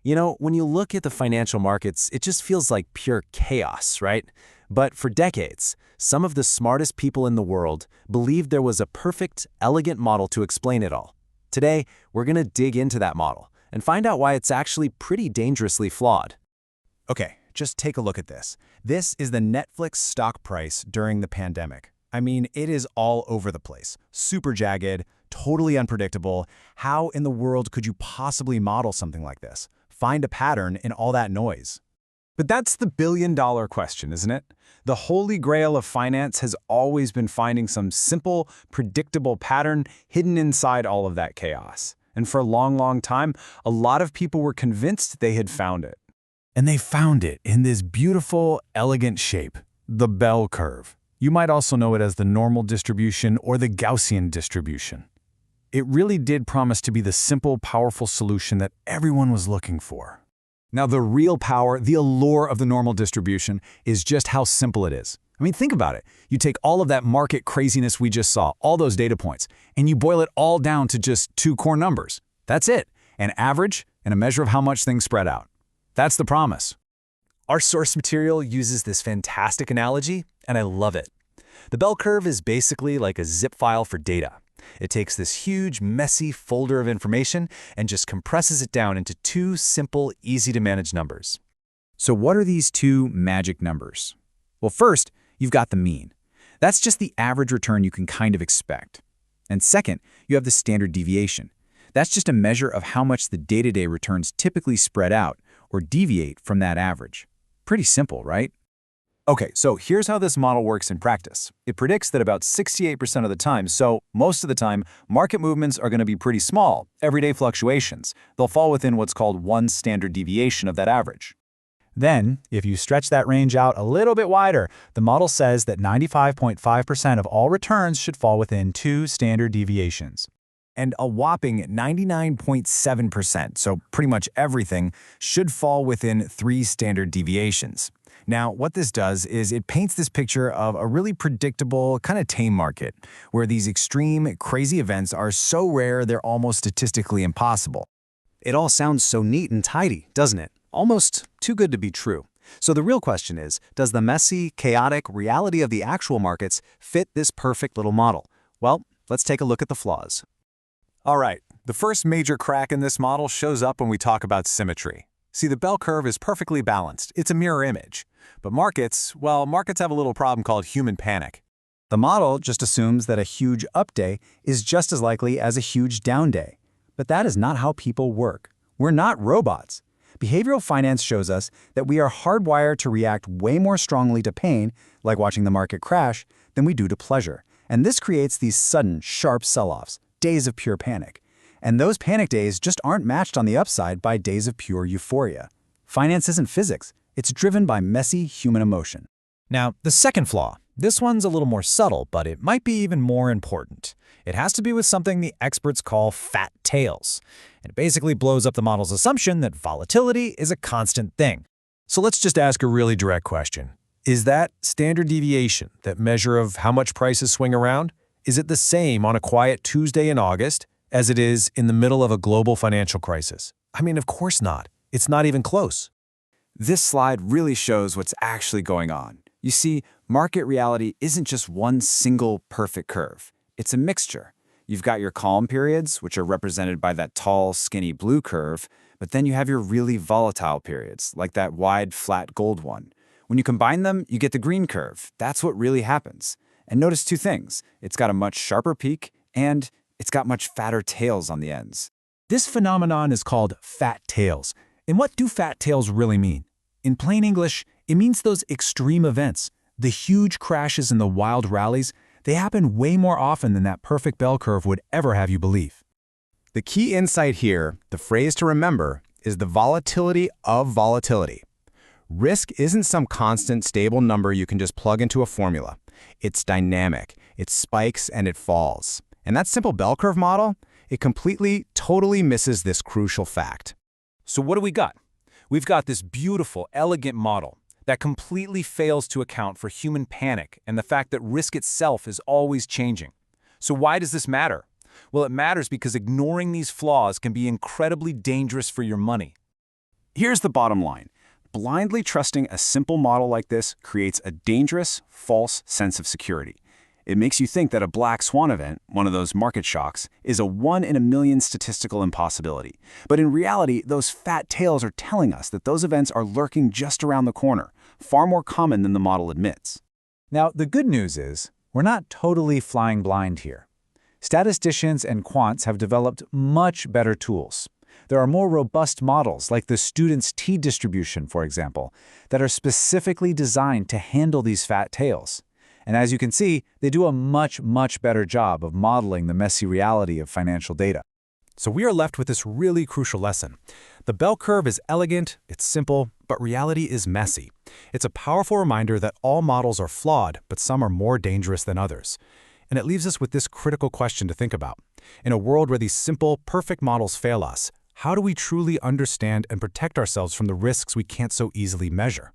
You know, when you look at the financial markets, it just feels like pure chaos, right? But for decades, some of the smartest people in the world believed there was a perfect, elegant model to explain it all. Today, we're going to dig into that model and find out why it's actually pretty dangerously flawed. Okay, just take a look at this. This is the Netflix stock price during the pandemic. I mean, it is all over the place. Super jagged, totally unpredictable. How in the world could you possibly model something like this? Find a pattern in all that noise. But that's the billion-dollar question, isn't it? The holy grail of finance has always been finding some simple, predictable pattern hidden inside all of that chaos. And for a long, long time, a lot of people were convinced they had found it. And they found it in this beautiful, elegant shape, the bell curve. You might also know it as the normal distribution or the Gaussian distribution. It really did promise to be the simple, powerful solution that everyone was looking for. Now, the real power, the allure of the normal distribution is just how simple it is. I mean, think about it. You take all of that market craziness we just saw, all those data points, and you boil it all down to just two core numbers. That's it, an average and a measure of how much things spread out. That's the promise. Our source material uses this fantastic analogy, and I love it. The bell curve is basically like a zip file for data. It takes this huge, messy folder of information and just compresses it down into two simple, easy-to-manage numbers. So what are these two magic numbers? Well, first, you've got the mean. That's just the average return you can kind of expect. And second, you have the standard deviation. That's just a measure of how much the day-to-day returns typically spread out or deviate from that average. Pretty simple, right? Okay, so here's how this model works in practice. It predicts that about 68% of the time, so most of the time, market movements are going to be pretty small, everyday fluctuations. They'll fall within what's called one standard deviation of that average. Then, if you stretch that range out a little bit wider, the model says that 95.5% of all returns should fall within two standard deviations. And a whopping 99.7%, so pretty much everything, should fall within three standard deviations. Now, what this does is it paints this picture of a really predictable, kind of tame market, where these extreme, crazy events are so rare they're almost statistically impossible. It all sounds so neat and tidy, doesn't it? Almost too good to be true. So the real question is, does the messy, chaotic reality of the actual markets fit this perfect little model? Well, let's take a look at the flaws. All right, the first major crack in this model shows up when we talk about symmetry. See, the bell curve is perfectly balanced. It's a mirror image. But markets, well, markets have a little problem called human panic. The model just assumes that a huge up day is just as likely as a huge down day. But that is not how people work. We're not robots. Behavioral finance shows us that we are hardwired to react way more strongly to pain, like watching the market crash, than we do to pleasure. And this creates these sudden, sharp sell-offs, days of pure panic. And those panic days just aren't matched on the upside by days of pure euphoria. Finance isn't physics. It's driven by messy human emotion. Now, the second flaw. This one's a little more subtle, but it might be even more important. It has to be with something the experts call fat tails. And it basically blows up the model's assumption that volatility is a constant thing. So let's just ask a really direct question. Is that standard deviation, that measure of how much prices swing around, is it the same on a quiet Tuesday in August as it is in the middle of a global financial crisis? I mean, of course not. It's not even close. This slide really shows what's actually going on. You see, market reality isn't just one single perfect curve. It's a mixture. You've got your calm periods, which are represented by that tall, skinny blue curve, but then you have your really volatile periods, like that wide, flat gold one. When you combine them, you get the green curve. That's what really happens. And notice two things. It's got a much sharper peak, and it's got much fatter tails on the ends. This phenomenon is called fat tails. And what do fat tails really mean? In plain English, it means those extreme events, the huge crashes and the wild rallies. They happen way more often than that perfect bell curve would ever have you believe. The key insight here, the phrase to remember, is the volatility of volatility. Risk isn't some constant, stable number you can just plug into a formula. It's dynamic. It spikes and it falls. And that simple bell curve model, it completely, totally misses this crucial fact. So what do we got? We've got this beautiful, elegant model that completely fails to account for human panic and the fact that risk itself is always changing. So why does this matter? Well, it matters because ignoring these flaws can be incredibly dangerous for your money. Here's the bottom line. Blindly trusting a simple model like this creates a dangerous, false sense of security. It makes you think that a black swan event, one of those market shocks, is a 1 in a million statistical impossibility. But in reality, those fat tails are telling us that those events are lurking just around the corner, far more common than the model admits. Now, the good news is, we're not totally flying blind here. Statisticians and quants have developed much better tools. There are more robust models, like the student's t-distribution, for example, that are specifically designed to handle these fat tails. And as you can see, they do a much better job of modeling the messy reality of financial data. So we are left with this really crucial lesson. The bell curve is elegant, it's simple, but reality is messy. It's a powerful reminder that all models are flawed, but some are more dangerous than others. And it leaves us with this critical question to think about. In a world where these simple, perfect models fail us, how do we truly understand and protect ourselves from the risks we can't so easily measure?